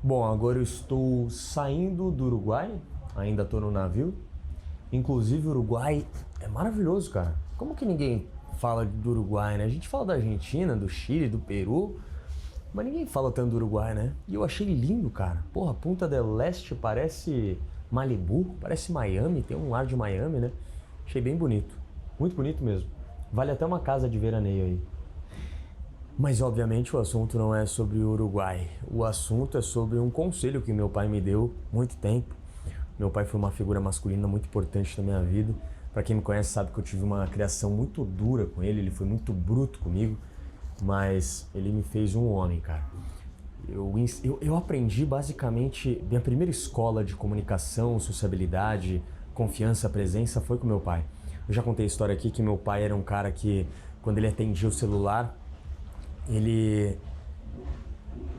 Bom, agora eu estou saindo do Uruguai, ainda estou no navio. Inclusive, o Uruguai é maravilhoso, cara. Como que ninguém fala do Uruguai, né? A gente fala da Argentina, do Chile, do Peru, mas ninguém fala tanto do Uruguai, né? E eu achei lindo, cara. Porra, Punta del Este parece Malibu, parece Miami, tem um ar de Miami, né? Achei bem bonito, muito bonito mesmo. Vale até uma casa de veraneio aí. Mas obviamente o assunto não é sobre o Uruguai. O assunto é sobre um conselho que meu pai me deu há muito tempo. Meu pai foi uma figura masculina muito importante na minha vida. Para quem me conhece sabe que eu tive uma criação muito dura com ele foi muito bruto comigo, mas ele me fez um homem, cara. Eu aprendi basicamente, minha primeira escola de comunicação, sociabilidade, confiança, presença foi com meu pai. Eu já contei a história aqui que meu pai era um cara que, quando ele atendia o celular, ele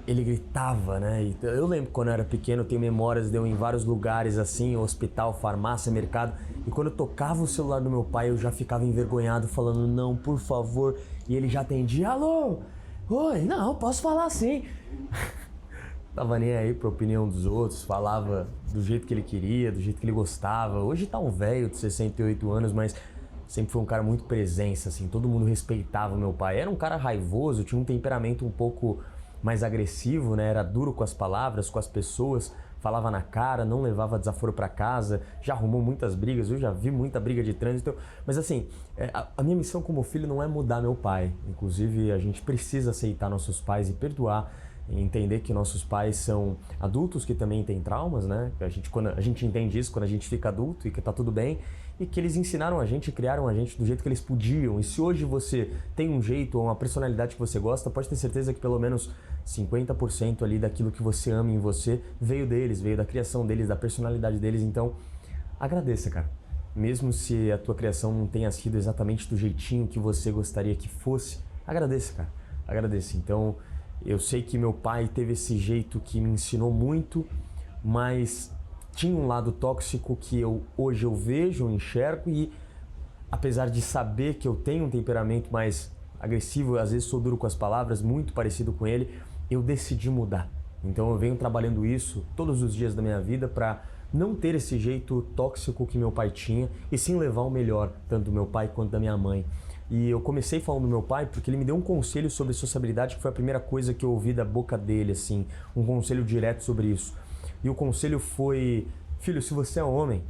ele gritava, né? E eu lembro quando eu era pequeno, eu tenho memórias de eu em vários lugares assim, hospital, farmácia, mercado, e quando eu tocava o celular do meu pai, eu já ficava envergonhado, falando não, por favor, e ele já atendia, alô, oi, não, posso falar sim. Tava nem aí pra opinião dos outros, falava do jeito que ele queria, do jeito que ele gostava. Hoje tá um velho de 68 anos, mas sempre foi um cara muito presença, assim, todo mundo respeitava o meu pai. Era um cara raivoso, tinha um temperamento um pouco mais agressivo, né? Era duro com as palavras, com as pessoas, falava na cara, não levava desaforo para casa, já arrumou muitas brigas, eu já vi muita briga de trânsito. Mas assim, a minha missão como filho não é mudar meu pai. Inclusive, a gente precisa aceitar nossos pais e perdoar, e entender que nossos pais são adultos que também têm traumas, né? Quando a gente entende isso quando a gente fica adulto e que tá tudo bem, e que eles ensinaram a gente, criaram a gente do jeito que eles podiam. E se hoje você tem um jeito ou uma personalidade que você gosta, pode ter certeza que pelo menos 50% ali daquilo que você ama em você veio deles, veio da criação deles, da personalidade deles. Então, agradeça, cara. Mesmo se a tua criação não tenha sido exatamente do jeitinho que você gostaria que fosse, agradeça, cara. Agradeça. Então, eu sei que meu pai teve esse jeito que me ensinou muito, mas tinha um lado tóxico que hoje eu vejo, eu enxergo, e apesar de saber que eu tenho um temperamento mais agressivo, às vezes sou duro com as palavras, muito parecido com ele, eu decidi mudar. Então eu venho trabalhando isso todos os dias da minha vida para não ter esse jeito tóxico que meu pai tinha, e sim levar o melhor, tanto do meu pai quanto da minha mãe. E eu comecei falando do meu pai porque ele me deu um conselho sobre sociabilidade, que foi a primeira coisa que eu ouvi da boca dele, assim, um conselho direto sobre isso. E o conselho foi: filho, se você é homem,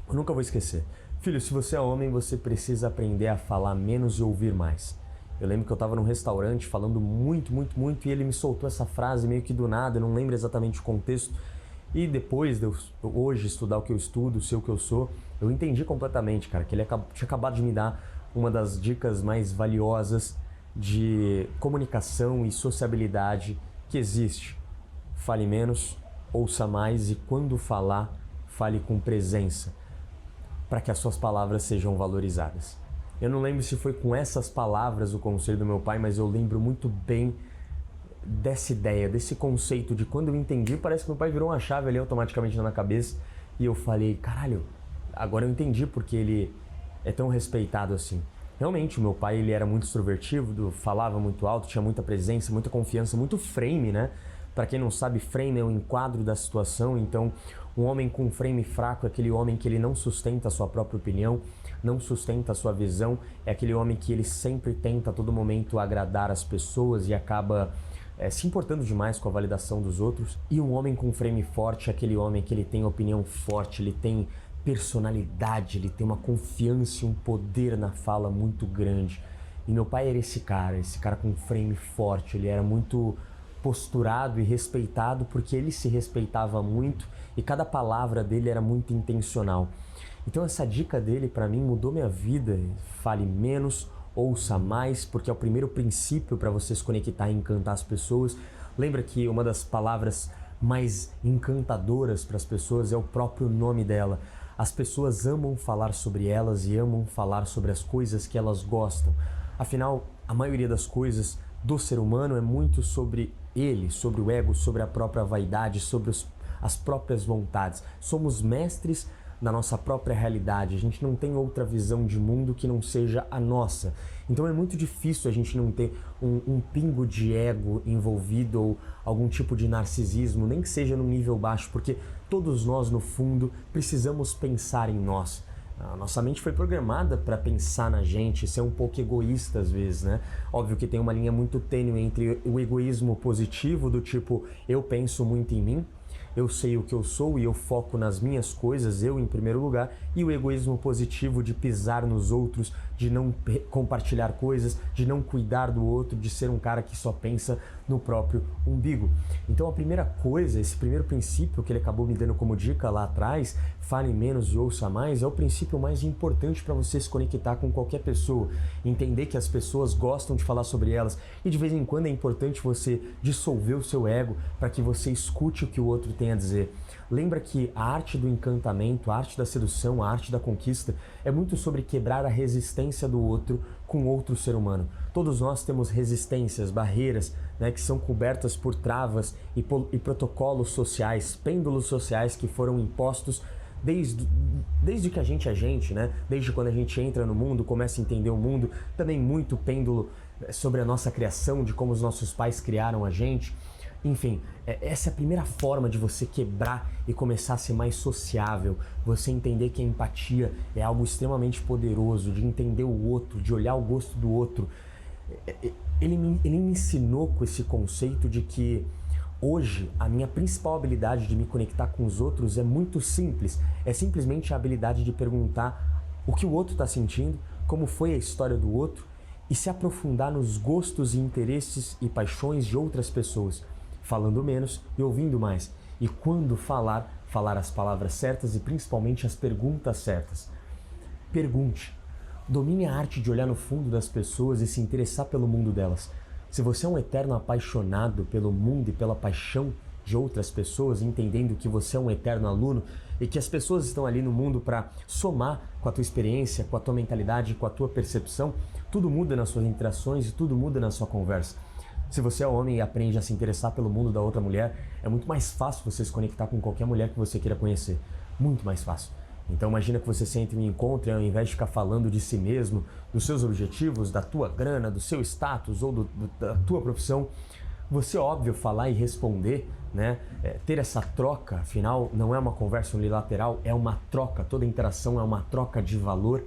eu nunca vou esquecer, filho, se você é homem, você precisa aprender a falar menos e ouvir mais. Eu lembro que eu estava num restaurante falando muito, muito, muito, e ele me soltou essa frase meio que do nada, eu não lembro exatamente o contexto. E depois de eu hoje estudar o que eu estudo, ser o que eu sou, eu entendi completamente, cara, que ele tinha acabado de me dar uma das dicas mais valiosas de comunicação e sociabilidade que existe. Fale menos, ouça mais, e quando falar, fale com presença, para que as suas palavras sejam valorizadas. Eu não lembro se foi com essas palavras o conselho do meu pai, mas eu lembro muito bem dessa ideia, desse conceito de quando eu entendi, parece que meu pai virou uma chave ali automaticamente na minha cabeça, e eu falei, caralho, agora eu entendi porque ele é tão respeitado assim. Realmente, o meu pai, ele era muito extrovertido, falava muito alto, tinha muita presença, muita confiança, muito frame, né? Para quem não sabe, frame é um enquadro da situação. Então, um homem com frame fraco é aquele homem que ele não sustenta a sua própria opinião, não sustenta a sua visão, é aquele homem que ele sempre tenta a todo momento agradar as pessoas e acaba se importando demais com a validação dos outros. E um homem com frame forte é aquele homem que ele tem opinião forte, ele tem personalidade, ele tem uma confiança e um poder na fala muito grande. E meu pai era esse cara com frame forte, ele era muito posturado e respeitado porque ele se respeitava muito e cada palavra dele era muito intencional. Então essa dica dele para mim mudou minha vida. Fale menos, ouça mais, porque é o primeiro princípio para você se conectar e encantar as pessoas. Lembra que uma das palavras mais encantadoras para as pessoas é o próprio nome dela. As pessoas amam falar sobre elas e amam falar sobre as coisas que elas gostam. Afinal, a maioria das coisas do ser humano é muito sobre ele, sobre o ego, sobre a própria vaidade, sobre as próprias vontades. Somos mestres da nossa própria realidade, a gente não tem outra visão de mundo que não seja a nossa. Então é muito difícil a gente não ter um pingo de ego envolvido ou algum tipo de narcisismo, nem que seja num nível baixo, porque todos nós, no fundo, precisamos pensar em nós. A nossa mente foi programada para pensar na gente, ser um pouco egoísta às vezes, né? Óbvio que tem uma linha muito tênue entre o egoísmo positivo, do tipo, eu penso muito em mim, eu sei o que eu sou e eu foco nas minhas coisas, eu em primeiro lugar, e o egoísmo positivo de pisar nos outros, de não compartilhar coisas, de não cuidar do outro, de ser um cara que só pensa no próprio umbigo. Então a primeira coisa, esse primeiro princípio que ele acabou me dando como dica lá atrás, fale menos e ouça mais, é o princípio mais importante para você se conectar com qualquer pessoa, entender que as pessoas gostam de falar sobre elas e de vez em quando é importante você dissolver o seu ego para que você escute o que o outro tem a dizer. Lembra que a arte do encantamento, a arte da sedução, a arte da conquista é muito sobre quebrar a resistência do outro com outro ser humano. Todos nós temos resistências, barreiras, né, que são cobertas por travas e protocolos sociais, pêndulos sociais que foram impostos desde que a gente é gente, né? Desde quando a gente entra no mundo, começa a entender o mundo, também muito pêndulo sobre a nossa criação, de como os nossos pais criaram a gente. Enfim, essa é a primeira forma de você quebrar e começar a ser mais sociável, você entender que a empatia é algo extremamente poderoso, de entender o outro, de olhar o gosto do outro. Ele me ensinou com esse conceito de que hoje a minha principal habilidade de me conectar com os outros é muito simples, é simplesmente a habilidade de perguntar o que o outro está sentindo, como foi a história do outro e se aprofundar nos gostos e interesses e paixões de outras pessoas, falando menos e ouvindo mais. E quando falar as palavras certas e principalmente as perguntas certas. Pergunte. Domine a arte de olhar no fundo das pessoas e se interessar pelo mundo delas. Se você é um eterno apaixonado pelo mundo e pela paixão de outras pessoas, entendendo que você é um eterno aluno e que as pessoas estão ali no mundo para somar com a tua experiência, com a tua mentalidade, com a tua percepção, tudo muda nas suas interações e tudo muda na sua conversa. Se você é homem e aprende a se interessar pelo mundo da outra mulher, é muito mais fácil você se conectar com qualquer mulher que você queira conhecer. Muito mais fácil. Então imagina que você sente um encontro e ao invés de ficar falando de si mesmo, dos seus objetivos, da tua grana, do seu status ou da tua profissão, você, óbvio, falar e responder, né? Ter essa troca, afinal, não é uma conversa unilateral, é uma troca, toda interação é uma troca de valor.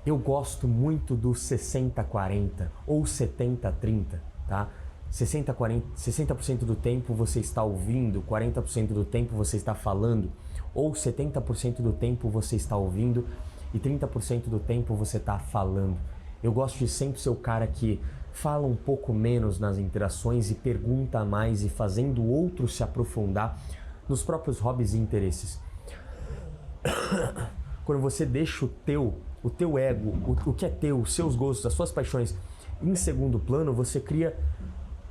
Eu gosto muito do 60-40 ou 70-30, tá? 60% do tempo você está ouvindo, 40% do tempo você está falando, ou 70% do tempo você está ouvindo e 30% do tempo você está falando. Eu gosto de sempre ser o cara que fala um pouco menos nas interações e pergunta mais e fazendo o outro se aprofundar nos próprios hobbies e interesses. Quando você deixa o teu ego, o que é teu, os seus gostos, as suas paixões em segundo plano, você cria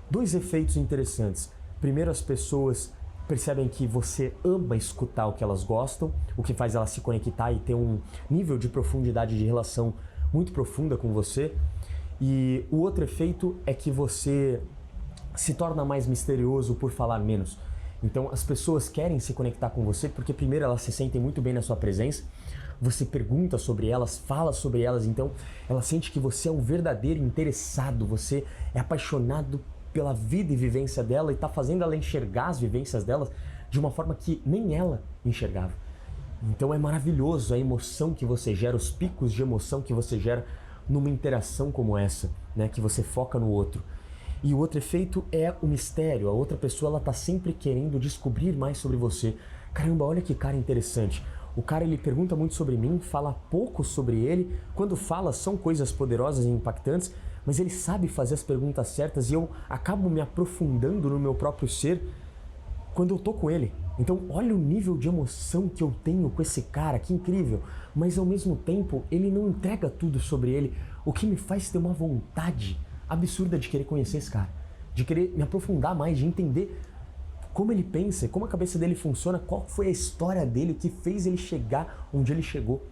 dois efeitos interessantes. Primeiro, as pessoas percebem que você ama escutar o que elas gostam, o que faz elas se conectar e ter um nível de profundidade de relação muito profunda com você. E o outro efeito é que você se torna mais misterioso por falar menos. Então as pessoas querem se conectar com você porque primeiro elas se sentem muito bem na sua presença, você pergunta sobre elas, fala sobre elas, então ela sente que você é um verdadeiro interessado, você é apaixonado pela vida e vivência dela e está fazendo ela enxergar as vivências delas de uma forma que nem ela enxergava. Então é maravilhoso a emoção que você gera, os picos de emoção que você gera numa interação como essa, né, que você foca no outro. E o outro efeito é o mistério, a outra pessoa ela tá sempre querendo descobrir mais sobre você. Caramba, olha que cara interessante. O cara ele pergunta muito sobre mim, fala pouco sobre ele, quando fala são coisas poderosas e impactantes, mas ele sabe fazer as perguntas certas e eu acabo me aprofundando no meu próprio ser quando eu tô com ele. Então olha o nível de emoção que eu tenho com esse cara, que incrível. Mas ao mesmo tempo ele não entrega tudo sobre ele, o que me faz ter uma vontade absurda de querer conhecer esse cara, de querer me aprofundar mais, de entender como ele pensa, como a cabeça dele funciona, qual foi a história dele, o que fez ele chegar onde ele chegou.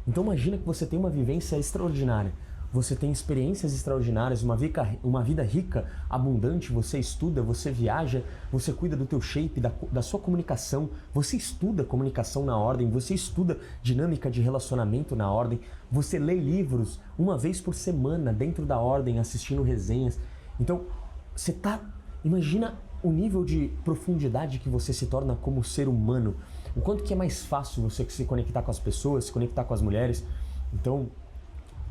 Então imagina que você tem uma vivência extraordinária, você tem experiências extraordinárias, uma vida rica, abundante, você estuda, você viaja, você cuida do teu shape, da sua comunicação, você estuda comunicação na ordem, você estuda dinâmica de relacionamento na ordem, você lê livros uma vez por semana dentro da ordem, assistindo resenhas. Então, imagina o nível de profundidade que você se torna como ser humano, o quanto que é mais fácil você se conectar com as pessoas, se conectar com as mulheres. Então,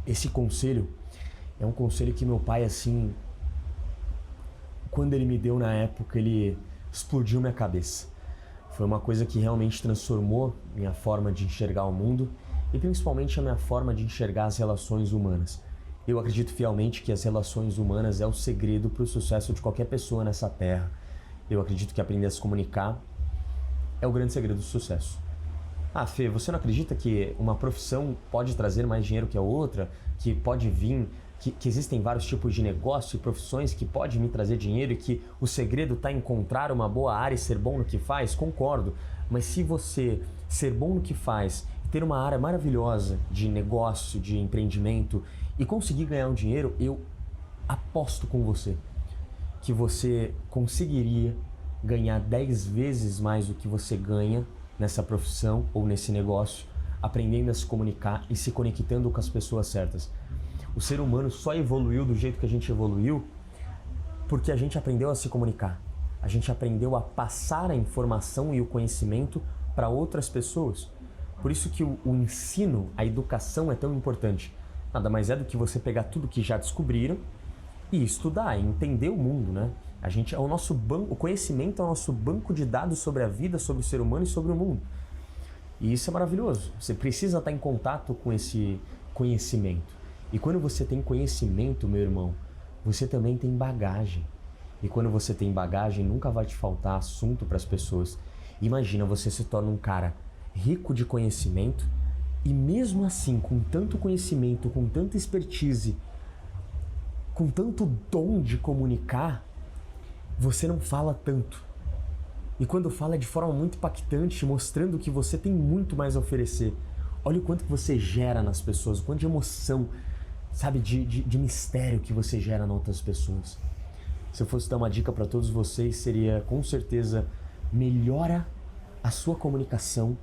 esse conselho é um conselho que meu pai, assim, quando ele me deu na época, ele explodiu minha cabeça. Foi uma coisa que realmente transformou minha forma de enxergar o mundo e principalmente a minha forma de enxergar as relações humanas. Eu acredito fielmente que as relações humanas é o segredo para o sucesso de qualquer pessoa nessa terra. Eu acredito que aprender a se comunicar é o grande segredo do sucesso. Ah, Fê, você não acredita que uma profissão pode trazer mais dinheiro que a outra? Que pode vir, que existem vários tipos de negócio e profissões que podem me trazer dinheiro e que o segredo está em encontrar uma boa área e ser bom no que faz? Concordo. Mas se você ser bom no que faz, ter uma área maravilhosa de negócio, de empreendimento e conseguir ganhar um dinheiro, eu aposto com você que você conseguiria ganhar 10 vezes mais do que você ganha nessa profissão ou nesse negócio, aprendendo a se comunicar e se conectando com as pessoas certas. O ser humano só evoluiu do jeito que a gente evoluiu porque a gente aprendeu a se comunicar. A gente aprendeu a passar a informação e o conhecimento para outras pessoas. Por isso que o ensino, a educação é tão importante. Nada mais é do que você pegar tudo que já descobriram e estudar, e entender o mundo, né? O conhecimento é o nosso banco de dados sobre a vida, sobre o ser humano e sobre o mundo. E isso é maravilhoso. Você precisa estar em contato com esse conhecimento. E quando você tem conhecimento, meu irmão, você também tem bagagem. E quando você tem bagagem, nunca vai te faltar assunto para as pessoas. Imagina, você se torna um cara rico de conhecimento e mesmo assim, com tanto conhecimento, com tanta expertise, com tanto dom de comunicar, você não fala tanto. E quando fala é de forma muito impactante, mostrando que você tem muito mais a oferecer. Olha o quanto que você gera nas pessoas, o quanto de emoção, sabe, de mistério que você gera nas outras pessoas. Se eu fosse dar uma dica para todos vocês, seria, com certeza, melhora a sua comunicação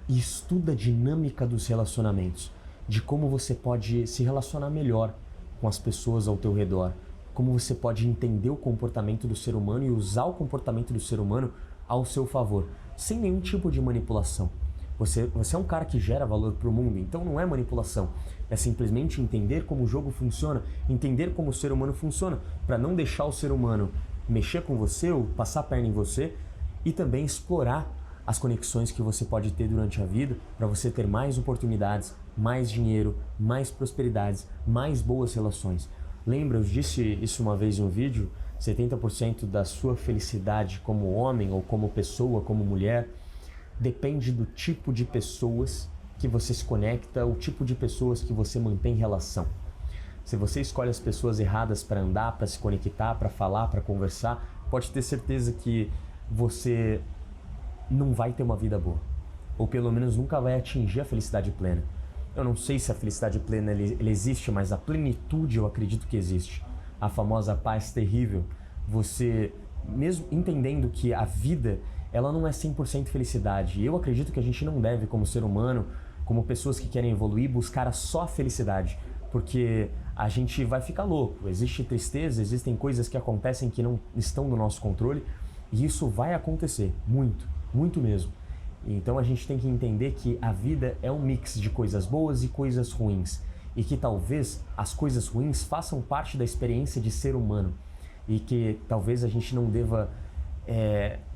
e estuda a dinâmica dos relacionamentos, de como você pode se relacionar melhor com as pessoas ao teu redor, como você pode entender o comportamento do ser humano e usar o comportamento do ser humano ao seu favor, sem nenhum tipo de manipulação. Você é um cara que gera valor para o mundo, então não é manipulação, é simplesmente entender como o jogo funciona, entender como o ser humano funciona, para não deixar o ser humano mexer com você ou passar a perna em você e também explorar as conexões que você pode ter durante a vida para você ter mais oportunidades, mais dinheiro, mais prosperidades, mais boas relações. Lembra, eu disse isso uma vez em um vídeo, 70% da sua felicidade como homem ou como pessoa, como mulher, depende do tipo de pessoas que você se conecta, o tipo de pessoas que você mantém relação. Se você escolhe as pessoas erradas para andar, para se conectar, para falar, para conversar, pode ter certeza que você não vai ter uma vida boa. Ou pelo menos nunca vai atingir a felicidade plena. Eu não sei se a felicidade plena ele existe, mas a plenitude eu acredito que existe. A famosa paz terrível. Você, mesmo entendendo que a vida ela não é 100% felicidade. E eu acredito que a gente não deve, como ser humano, como pessoas que querem evoluir, buscar só a felicidade. Porque a gente vai ficar louco. Existe tristeza, existem coisas que acontecem que não estão no nosso controle. E isso vai acontecer, muito, muito mesmo. Então a gente tem que entender que a vida é um mix de coisas boas e coisas ruins. E que talvez as coisas ruins façam parte da experiência de ser humano. E que talvez a gente não deva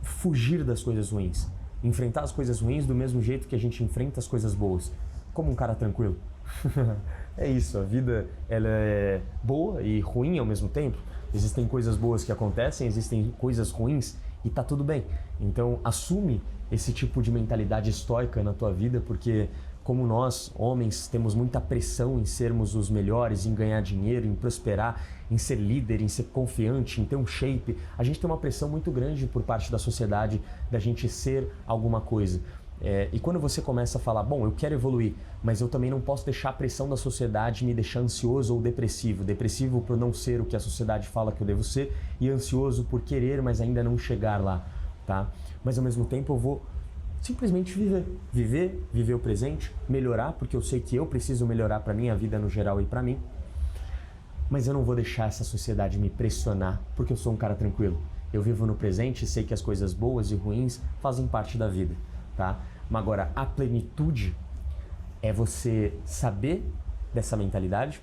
fugir das coisas ruins. Enfrentar as coisas ruins do mesmo jeito que a gente enfrenta as coisas boas. Como um cara tranquilo. É isso, a vida ela é boa e ruim ao mesmo tempo. Existem coisas boas que acontecem, existem coisas ruins e tá tudo bem. Então assume esse tipo de mentalidade estoica na tua vida, porque como nós, homens, temos muita pressão em sermos os melhores, em ganhar dinheiro, em prosperar, em ser líder, em ser confiante, em ter um shape, a gente tem uma pressão muito grande por parte da sociedade da gente ser alguma coisa. E quando você começa a falar, bom, eu quero evoluir, mas eu também não posso deixar a pressão da sociedade me deixar ansioso ou depressivo. Depressivo por não ser o que a sociedade fala que eu devo ser e ansioso por querer, mas ainda não chegar lá, tá? Mas ao mesmo tempo eu vou simplesmente viver o presente, melhorar, porque eu sei que eu preciso melhorar para minha vida no geral e para mim. Mas eu não vou deixar essa sociedade me pressionar, porque eu sou um cara tranquilo. Eu vivo no presente e sei que as coisas boas e ruins fazem parte da vida, tá? Mas agora, a plenitude é você saber dessa mentalidade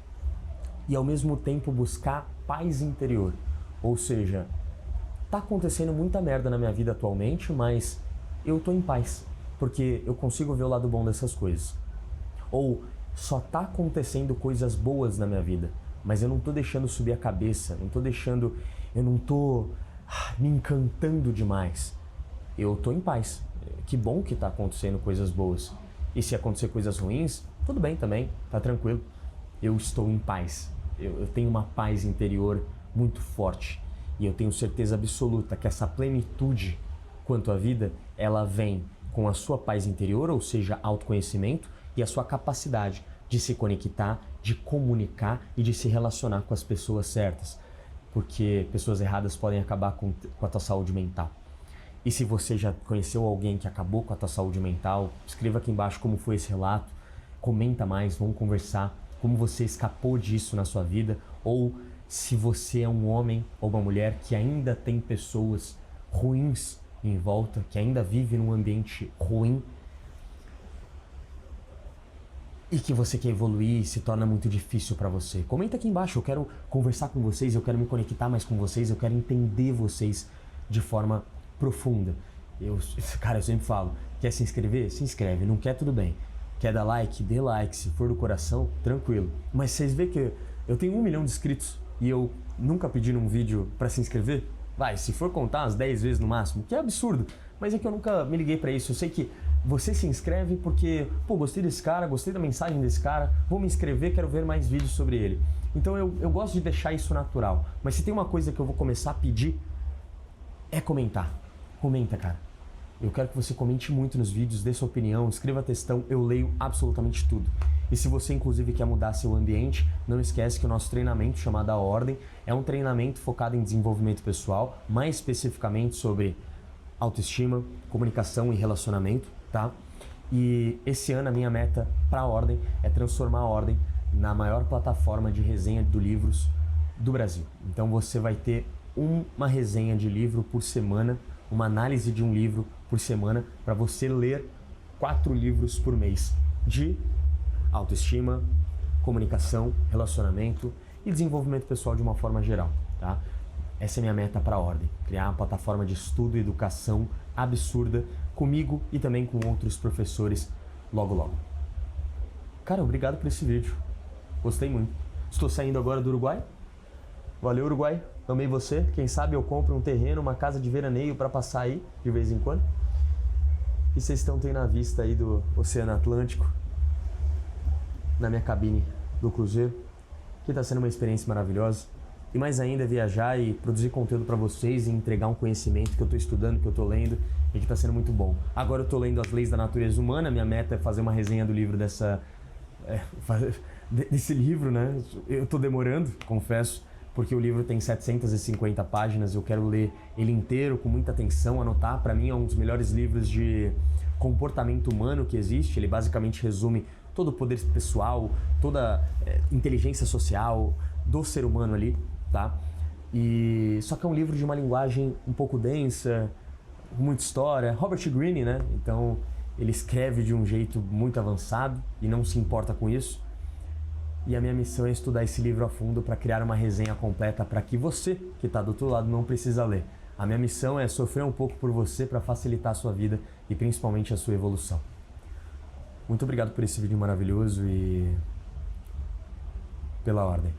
e ao mesmo tempo buscar paz interior. Ou seja, tá acontecendo muita merda na minha vida atualmente, mas eu tô em paz, porque eu consigo ver o lado bom dessas coisas. Ou só tá acontecendo coisas boas na minha vida, mas eu não tô deixando subir a cabeça, eu não tô me encantando demais. Eu tô em paz. Que bom que tá acontecendo coisas boas. E se acontecer coisas ruins, tudo bem também, tá tranquilo. Eu estou em paz. Eu tenho uma paz interior muito forte. E eu tenho certeza absoluta que essa plenitude quanto à vida, ela vem com a sua paz interior, ou seja, autoconhecimento, e a sua capacidade de se conectar, de comunicar e de se relacionar com as pessoas certas. Porque pessoas erradas podem acabar com a tua saúde mental. E se você já conheceu alguém que acabou com a tua saúde mental, escreva aqui embaixo como foi esse relato, comenta mais, vamos conversar, como você escapou disso na sua vida, ou se você é um homem ou uma mulher que ainda tem pessoas ruins em volta, que ainda vive num ambiente ruim e que você quer evoluir e se torna muito difícil para você. Comenta aqui embaixo, eu quero conversar com vocês, eu quero me conectar mais com vocês, eu quero entender vocês de forma profunda. Cara, eu sempre falo, quer se inscrever? Se inscreve, não quer, tudo bem. Quer dar like? Dê like, se for do coração, tranquilo. Mas vocês veem que eu tenho 1 milhão de inscritos e eu nunca pedi num vídeo para se inscrever? Vai, se for contar umas 10 vezes no máximo, que é absurdo, mas é que eu nunca me liguei para isso. Eu sei que você se inscreve porque, pô, gostei desse cara, gostei da mensagem desse cara, vou me inscrever, quero ver mais vídeos sobre ele. Então eu gosto de deixar isso natural. Mas se tem uma coisa que eu vou começar a pedir, é comentar. Comenta, cara. Eu quero que você comente muito nos vídeos, dê sua opinião, escreva textão, eu leio absolutamente tudo. E se você inclusive quer mudar seu ambiente, não esquece que o nosso treinamento chamado A Ordem é um treinamento focado em desenvolvimento pessoal, mais especificamente sobre autoestima, comunicação e relacionamento, tá? E esse ano a minha meta para a Ordem é transformar a Ordem na maior plataforma de resenha de livros do Brasil. Então você vai ter uma resenha de livro por semana, uma análise de um livro por semana, para você ler 4 livros por mês de autoestima, comunicação, relacionamento e desenvolvimento pessoal de uma forma geral, tá? Essa é a minha meta para a Ordem, criar uma plataforma de estudo e educação absurda comigo e também com outros professores logo logo. Cara, obrigado por esse vídeo, gostei muito. Estou saindo agora do Uruguai. Valeu, Uruguai, amei você. Quem sabe eu compro um terreno, uma casa de veraneio para passar aí de vez em quando. E vocês estão tendo a vista aí do Oceano Atlântico na minha cabine do cruzeiro, que está sendo uma experiência maravilhosa. E mais ainda viajar e produzir conteúdo para vocês e entregar um conhecimento que eu estou estudando, que eu estou lendo e que está sendo muito bom. Agora eu estou lendo As Leis da Natureza Humana, minha meta é fazer uma resenha do livro desse livro, né? Eu estou demorando, confesso, porque o livro tem 750 páginas, eu quero ler ele inteiro com muita atenção, anotar. Para mim é um dos melhores livros de comportamento humano que existe. Ele basicamente resume todo o poder pessoal, toda inteligência social do ser humano ali, tá? E só que é um livro de uma linguagem um pouco densa, muita história. Robert Greene, né? Então ele escreve de um jeito muito avançado e não se importa com isso. E a minha missão é estudar esse livro a fundo para criar uma resenha completa para que você, que está do outro lado, não precisa ler. A minha missão é sofrer um pouco por você para facilitar a sua vida e principalmente a sua evolução. Muito obrigado por esse vídeo maravilhoso e pela Ordem.